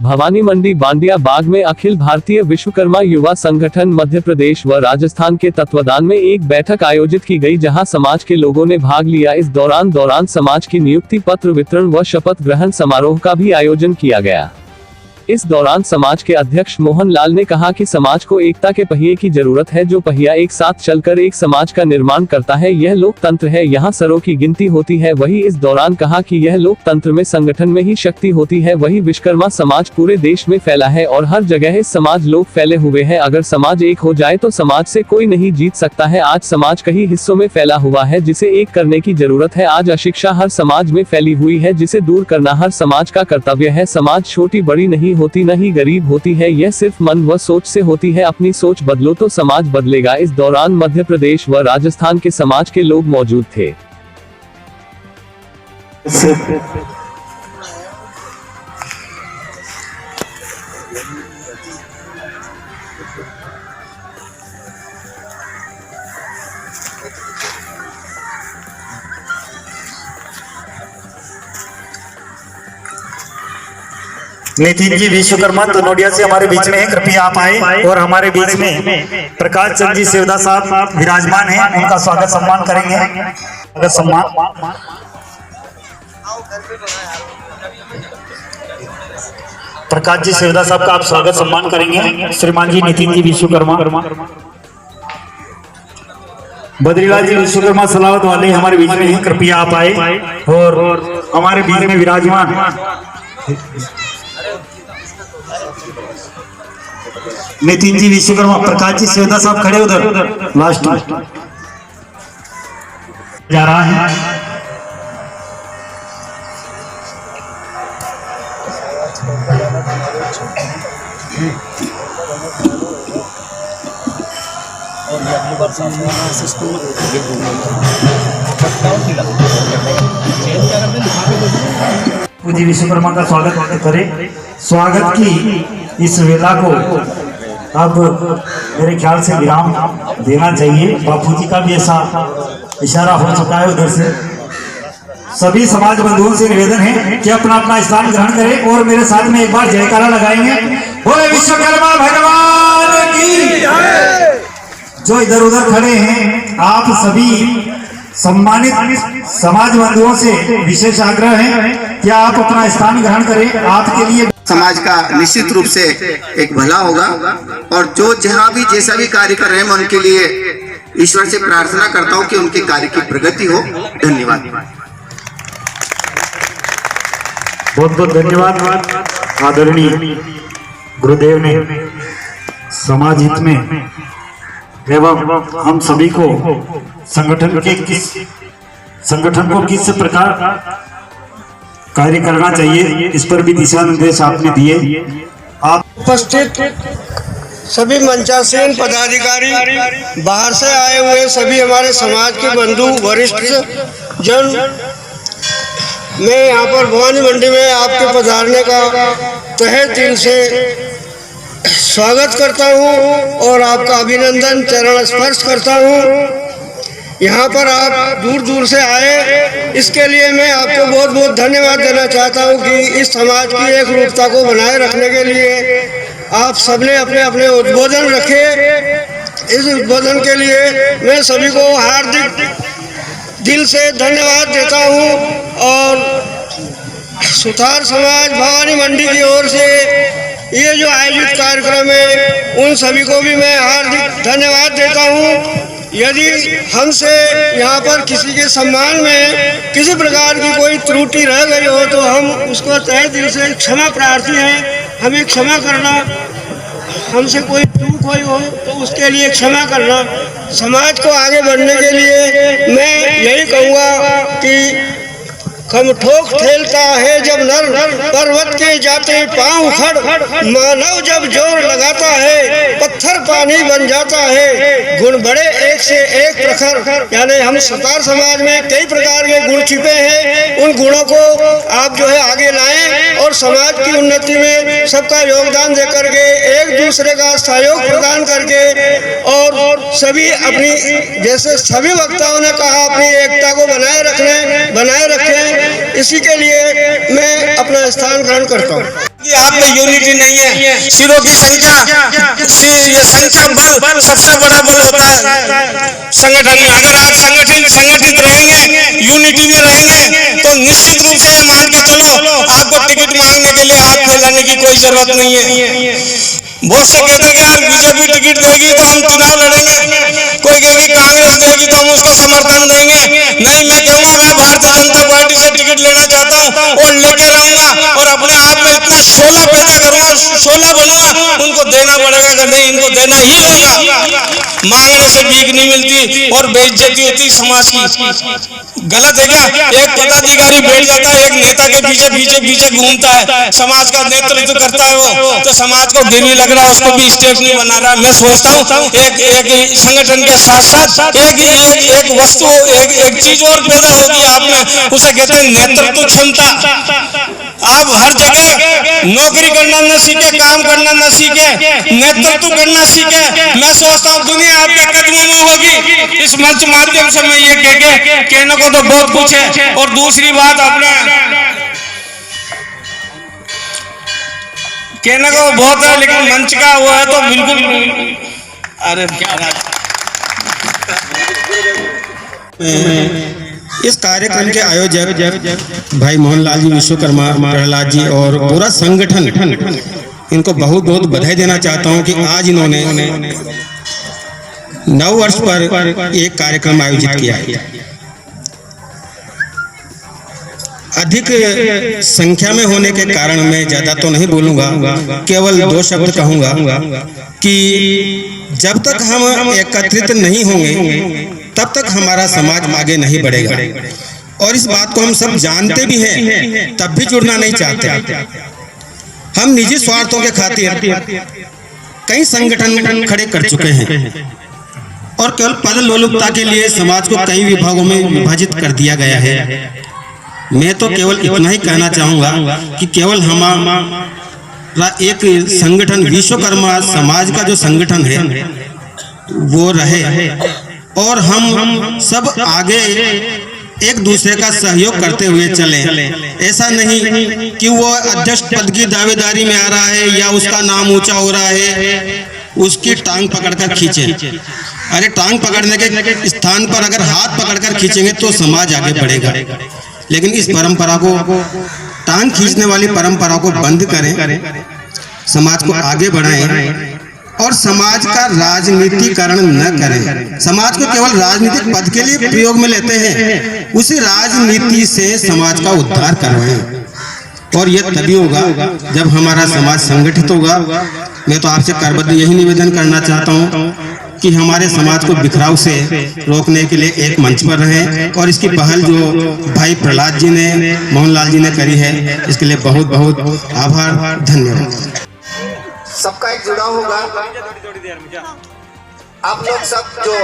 भवानी मंडी बांडिया बाग में अखिल भारतीय विश्वकर्मा युवा संगठन मध्य प्रदेश व राजस्थान के तत्वाधान में एक बैठक आयोजित की गई, जहां समाज के लोगों ने भाग लिया। इस दौरान समाज की नियुक्ति पत्र वितरण व शपथ ग्रहण समारोह का भी आयोजन किया गया। इस दौरान समाज के अध्यक्ष मोहन लाल ने कहा कि समाज को एकता के पहिए की जरूरत है, जो पहिया एक साथ चलकर एक समाज का निर्माण करता है। यह लोकतंत्र है, यहाँ सरों की गिनती होती है। वही इस दौरान कहा कि यह लोकतंत्र में संगठन में ही शक्ति होती है। वही विश्वकर्मा समाज पूरे देश में फैला है और हर जगह इस समाज लोग फैले हुए हैं। अगर समाज एक हो जाए तो समाज से कोई नहीं जीत सकता है। आज समाज कई हिस्सों में फैला हुआ है, जिसे एक करने की जरूरत है। आज अशिक्षा हर समाज में फैली हुई है, जिसे दूर करना हर समाज का कर्तव्य है। समाज छोटी बड़ी नहीं होती, न ही गरीब होती है, यह सिर्फ मन व सोच से होती है। अपनी सोच बदलो तो समाज बदलेगा। इस दौरान मध्य प्रदेश व राजस्थान के समाज के लोग मौजूद थे। नितिन जी विश्वकर्मा तनोडिया से हमारे बीच में है, कृपया आप आए और हमारे बीच में प्रकाश चंद जी सेवदा साहब विराजमान हैं, उनका स्वागत सम्मान करेंगे। स्वागत सम्मान प्रकाश जी सेवदा साहब का आप स्वागत सम्मान करेंगे। श्रीमान जी नितिन जी विश्वकर्मा, बद्रीलाल जी विश्वकर्मा सलावत वाले हमारे बीच में हैं, कृपया आप आए और हमारे बीच में विराजमान नितिन जी विश्वकर्मा, प्रकाश जी सेवदा साहब खड़े उधर लास्ट में जा रहा है। पूज्य विश्वकर्मा का स्वागत करें। स्वागत की इस वेला को अब मेरे ख्याल से विराम देना चाहिए। बापूजी का भी ऐसा इशारा हो चुका है उधर से। सभी समाज बंधुओं से निवेदन है कि अपना अपना स्थान ग्रहण करें और मेरे साथ में एक बार जयकारा लगाएंगे। बोले विश्वकर्मा भगवान की जय। जो इधर उधर खड़े हैं, आप सभी सम्मानित समाज बंधुओं से विशेष आग्रह है कि आप अपना स्थान ग्रहण करें। आपके लिए समाज का निश्चित रूप से एक भला होगा और जो जहां भी जैसा भी कार्य कर रहे हैं, मैं उनके लिए ईश्वर से प्रार्थना करता हूं कि उनके कार्य की प्रगति हो। धन्यवाद। बहुत बहुत धन्यवाद। आदरणीय गुरुदेव ने समाज हित में एवं हम सभी को संगठन को किस प्रकार कार्य करना चाहिए, इस पर भी दिशा निर्देश आपने दिए। आप उपस्थित सभी मंचासीन पदाधिकारी, बाहर से आए हुए सभी हमारे समाज के बंधु वरिष्ठ जन, मैं यहाँ पर भवानी मंडी में आपके पधारने का तहे दिल से स्वागत करता हूँ और आपका अभिनंदन चरण स्पर्श करता हूँ। यहाँ पर आप दूर दूर से आए, इसके लिए मैं आपको बहुत बहुत धन्यवाद देना चाहता हूँ कि इस समाज की एक रूपता को बनाए रखने के लिए आप सबने अपने अपने उद्बोधन रखे। इस उद्बोधन के लिए मैं सभी को हार्दिक दिल से धन्यवाद देता हूँ और सुतार समाज भवानी मंडी की ओर से ये जो आयोजित कार्यक्रम है, उन सभी को भी मैं हार्दिक धन्यवाद देता हूँ। यदि हमसे यहाँ पर किसी के सम्मान में किसी प्रकार की कोई त्रुटि रह गई हो तो हम उसको तहे दिल से क्षमा प्रार्थी हैं। हमें क्षमा करना, हमसे कोई चूक हुई हो तो उसके लिए क्षमा करना। समाज को आगे बढ़ने के लिए मैं यही कहूँगा कि खम ठोक ठेलता है जब नर पर्वत के जाते पांव उखड़, मानव जब जोर लगाता है पत्थर पानी बन जाता है। गुण बड़े एक से एक प्रखर, यानी हम सुतार समाज में कई प्रकार के गुण छिपे हैं। उन गुणों को आप जो है आगे लाएं और समाज की उन्नति में सबका योगदान दे करके, एक दूसरे का सहयोग प्रदान करके और सभी अपनी, जैसे सभी वक्ताओं ने कहा, अपनी एकता को बनाए रखें। इसी के लिए मैं अपना स्थान ग्रहण करता हूँ। कि आप में यूनिटी नहीं है, सिरों की संख्या, ये संख्या बल सबसे बड़ा बल होता है संगठन में। अगर आप संगठित रहेंगे, यूनिटी में रहेंगे, तो निश्चित रूप से मान के चलो आपको टिकट मांगने के लिए हाथ फैलाने की कोई जरूरत नहीं है। बहुत से कहते हैं कि यार बीजेपी टिकट देगी तो हम चुनाव लड़ेंगे, कोई कहेगी कांग्रेस देगी तो हम उसको समर्थन देंगे। नहीं, मैं कहूँगा मैं भारतीय जनता पार्टी से टिकट लेना चाहता हूँ और लेके रहूंगा और अपने आप में इतना शोला पैदा करूंगा, शोला बनूंगा, उनको देना पड़ेगा कि नहीं, इनको देना ही होगा। मांगने से भीख नहीं मिलती और बेइज्जती होती समाज की। गलत है क्या? एक पदाधिकारी बैठ जाता है, एक नेता के पीछे पीछे पीछे घूमता है, समाज का नेतृत्व करता है वो, तो समाज को गिरवी लग रहा है, उसको भी स्टेज नहीं बना रहा। मैं सोचता हूँ एक संगठन के साथ साथ एक वस्तु, एक चीज और पैदा होगी आप में, उसे कहते हैं नेतृत्व क्षमता। आप हर जगह नौकरी करना न सीखे, काम करना न सीखे, नेतृत्व करना सीखे। मैं सोचता हूँ दुनिया आपके कदमों में होगी। इस मंच माध्यम से मैं ये कहने को तो बहुत कुछ है। और दूसरी बात, अपने कहने को बहुत है, लेकिन मंच का वो है तो बिल्कुल, अरे क्या इस कार्यक्रम के आयोजक भाई मोहनलाल जी विश्वकर्मा, प्रहलाद जी और पूरा संगठन, इनको बहुत बहुत बधाई देना चाहता हूं कि आज इन्होंने 9 वर्ष पर एक कार्यक्रम आयोजित किया है। अधिक संख्या में होने के कारण मैं ज्यादा तो नहीं बोलूंगा, केवल 2 शब्द कहूंगा कि जब तक हम एकत्रित नहीं होंगे तब तक हमारा समाज आगे नहीं बढ़ेगा। और इस बात को हम सब जानते भी हैं, तब भी जुड़ना नहीं चाहते। हम निजी स्वार्थों के खातिर कई संगठन खड़े कर चुके हैं और केवल पद लोलुपता के लिए समाज को कई विभागों में विभाजित कर दिया गया है। मैं तो केवल इतना ही कहना चाहूंगा कि केवल हमारा एक संगठन विश्वकर्मा समाज का जो संगठन है वो रहे और हम सब आगे एक दूसरे का सहयोग करते हुए चले। ऐसा नहीं कि वो अध्यक्ष पद की दावेदारी में आ रहा है या उसका नाम ऊंचा हो रहा है, उसकी टांग पकड़कर खींचे। अरे टांग पकड़ने के स्थान पर अगर हाथ पकड़कर खींचेंगे तो समाज आगे बढ़ेगा। लेकिन इस परंपरा को, टांग खींचने वाली परंपरा को बंद करें, समाज को आगे बढ़ाएं और समाज का राजनीतिकरण न करें। समाज को केवल राजनीतिक पद के लिए प्रयोग में लेते हैं, उसी राजनीति से समाज का उद्धार करवाएं। और यह तभी होगा जब हमारा समाज संगठित होगा। मैं तो आपसे करबद्ध यही निवेदन करना चाहता हूँ कि हमारे समाज को बिखराव से रोकने के लिए एक मंच पर रहें। और इसकी पहल जो भाई प्रहलाद जी ने, मोहनलाल जी ने करी है, इसके लिए बहुत बहुत आभार, धन्यवाद। सबका एक जुड़ाव होगा। आप लोग सब जो,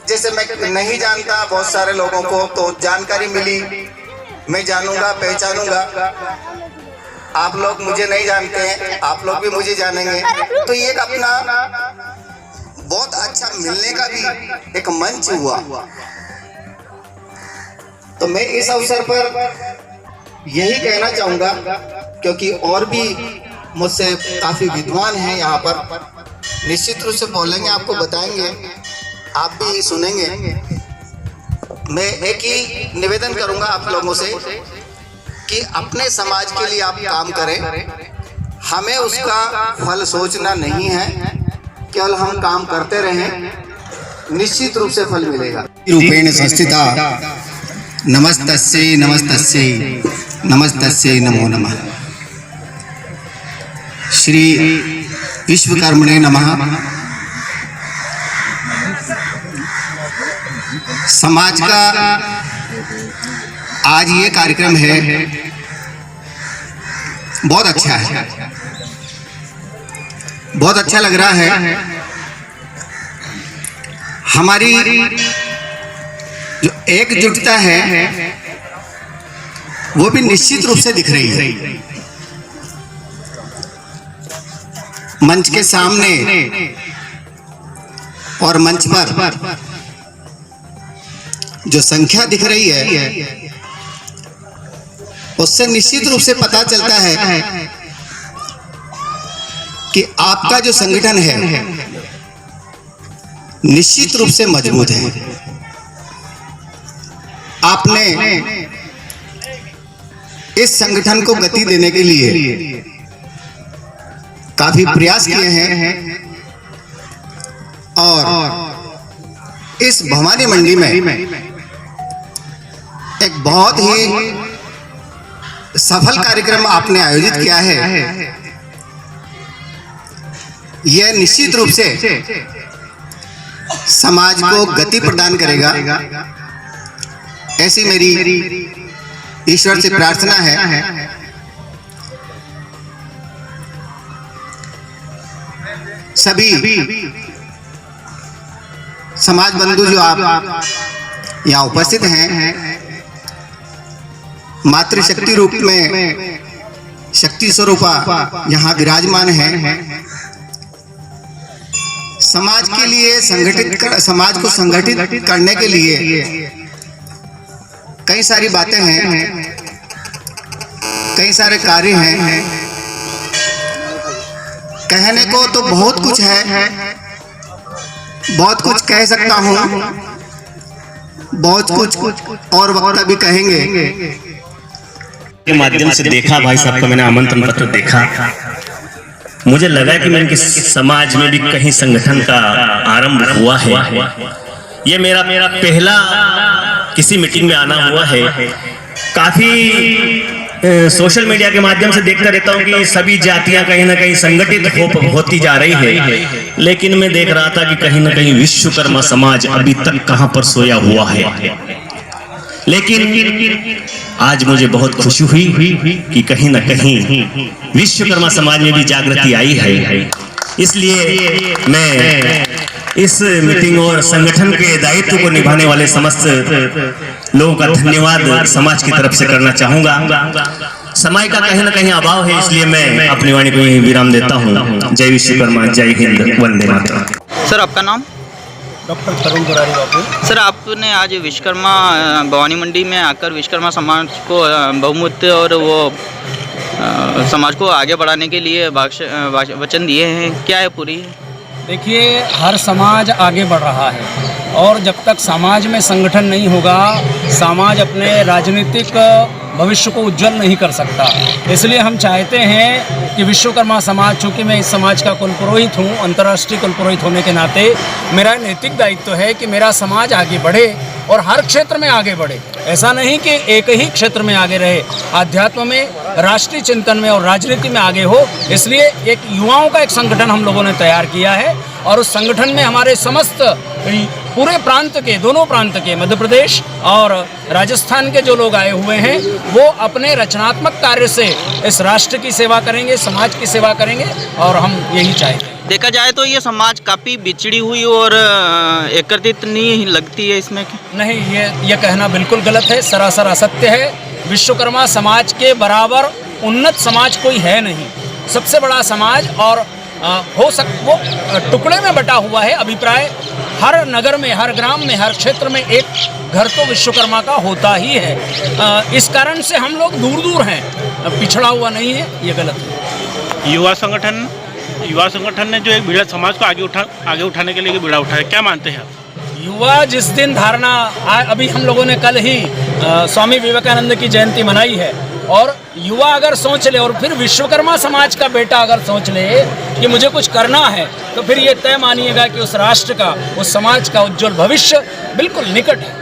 जैसे मैं नहीं जानता बहुत सारे लोगों को, तो जानकारी मिली, मैं जानूंगा, पहचानूंगा। आप लोग मुझे नहीं जानते हैं, आप लोग भी मुझे जानेंगे, तो ये एक अपना बहुत अच्छा मिलने का भी एक मंच हुआ। तो मैं इस अवसर पर यही कहना चाहूंगा, क्योंकि और भी मुझसे काफी विद्वान हैं यहाँ पर, निश्चित रूप से बोलेंगे, आपको बताएंगे, आप भी सुनेंगे। मैं एक ही निवेदन करूंगा आप लोगों से कि अपने समाज के लिए आप काम करें। हमें उसका फल सोचना नहीं है, केवल हम काम करते रहें, निश्चित रूप से फल मिलेगा। रूपेण संस्थिता नमस्तस्यै नमस्तस्यै नमस्तस्यै नमो नमः। श्री विश्वकर्मणे नमः। समाज का आज ये कार्यक्रम है, बहुत अच्छा है, बहुत अच्छा लग रहा है। हमारी जो एकजुटता है वो भी निश्चित रूप से दिख रही है। मंच के सामने और मंच पर जो संख्या दिख रही है उससे निश्चित रूप से पता चलता है कि आपका जो संगठन है निश्चित रूप से मजबूत है। आपने इस संगठन को गति देने के लिए काफी प्रयास किए हैं और इस भवानी मंडी में एक बहुत ही सफल कार्यक्रम आपने आयोजित किया है। यह निश्चित रूप से समाज को गति प्रदान करेगा, ऐसी मेरी ईश्वर से प्रार्थना है। सभी समाज बंधु जो आप यहाँ उपस्थित हैं, मातृशक्ति रूप में शक्ति स्वरूपा यहाँ विराजमान है। समाज के लिए समाज को संगठित करने के लिए कई सारी बातें हैं, कई सारे कार्य हैं। कहने को तो बहुत कुछ है, बहुत कुछ कह सकता हूँ, बहुत कुछ और वक्त भी कहेंगे। के माध्यम से देखा भाई साहब का, मैंने आमंत्रण पत्र देखा, मुझे लगा कि मैंने समाज में भी कहीं संगठन का आरंभ हुआ है। ये मेरा पहला किसी मीटिंग में आना हुआ है। काफी सोशल मीडिया के माध्यम से देखता रहता हूँ कि सभी जातियां कहीं ना कहीं संगठित होती जा रही है, लेकिन मैं देख रहा था कि कहीं ना कहीं विश्वकर्मा समाज अभी तक कहां पर सोया हुआ है। लेकिन आज मुझे बहुत खुशी हुई कि कहीं ना कहीं विश्वकर्मा समाज में भी जागृति आई है। इसलिए मैं इस मीटिंग और संगठन के दायित्व को निभाने वाले समस्त लोगों का धन्यवाद समाज की तरफ से करना चाहूंगा। समय का कहीं ना कहीं अभाव है, इसलिए मैं अपनी वाणी को यहीं विराम देता हूं। जय विश्वकर्मा, जय हिंद, वंदे मातरम। सर, आपका नाम? डॉक्टर तरुण बुरारी बाबू। सर, आपने आज विश्वकर्मा भवानी मंडी में आकर विश्वकर्मा समाज को बहुमूल्य और वो समाज को आगे बढ़ाने के लिए वचन दिए हैं, क्या है पूरी? देखिए, हर समाज आगे बढ़ रहा है और जब तक समाज में संगठन नहीं होगा, समाज अपने राजनीतिक भविष्य को उज्जवल नहीं कर सकता। इसलिए हम चाहते हैं कि विश्वकर्मा समाज, चूँकि मैं इस समाज का कुलपुरोहित हूँ, अंतर्राष्ट्रीय कुलपुरोहित होने के नाते मेरा नैतिक दायित्व है कि मेरा समाज आगे बढ़े और हर क्षेत्र में आगे बढ़े। ऐसा नहीं कि एक ही क्षेत्र में आगे रहे, अध्यात्म में, राष्ट्रीय चिंतन में और राजनीति में आगे हो। इसलिए एक युवाओं का एक संगठन हम लोगों ने तैयार किया है और उस संगठन में हमारे समस्त पूरे प्रांत के, दोनों प्रांत के, मध्य प्रदेश और राजस्थान के जो लोग आए हुए हैं, वो अपने रचनात्मक कार्य से इस राष्ट्र की सेवा करेंगे, समाज की सेवा करेंगे और हम यही चाहेंगे। देखा जाए तो ये समाज काफ़ी बिछड़ी हुई और एकत्रित नहीं लगती है इसमें? नहीं, ये कहना बिल्कुल गलत है, सरासर असत्य है। विश्वकर्मा समाज के बराबर उन्नत समाज कोई है नहीं। सबसे बड़ा समाज और वो टुकड़े में बटा हुआ है। अभिप्राय हर नगर में, हर ग्राम में, हर क्षेत्र में एक घर तो विश्वकर्मा का होता ही है। इस कारण से हम लोग दूर दूर हैं, पिछड़ा हुआ नहीं है, ये गलत है। युवा संगठन ने जो एक बीड़ा समाज को आगे उठाने के लिए बीड़ा उठाया, क्या मानते हैं आप? युवा जिस दिन धारणा, अभी हम लोगों ने कल ही स्वामी विवेकानंद की जयंती मनाई है, और युवा अगर सोच ले और फिर विश्वकर्मा समाज का बेटा अगर सोच ले कि मुझे कुछ करना है, तो फिर ये तय मानिएगा कि उस राष्ट्र का, उस समाज का उज्जवल भविष्य बिल्कुल निकट है।